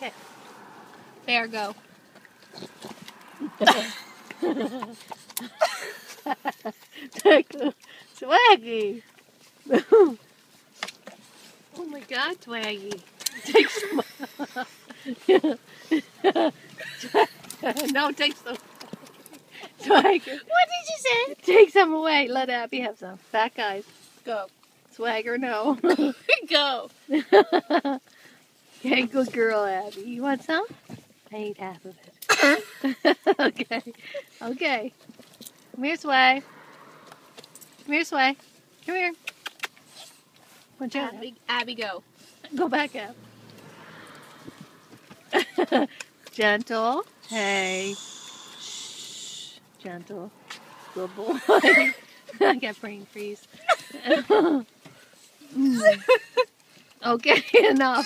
Okay. Bear, go. Swaggy. Oh my God, Swaggy. Take some. No, take some. Swagger. What did you say? Take some away. Let Abby have some. Fat guys. Go. Swagger, no. Go. Okay, good girl, Abby. You want some? I ate half of it. Okay. Okay. Come here, Swag. Come here, Swag. Come here. Watch out. Abby, go. Go back up. Gentle. Hey. Shh. Gentle. Good boy. I got brain freeze. Okay, enough.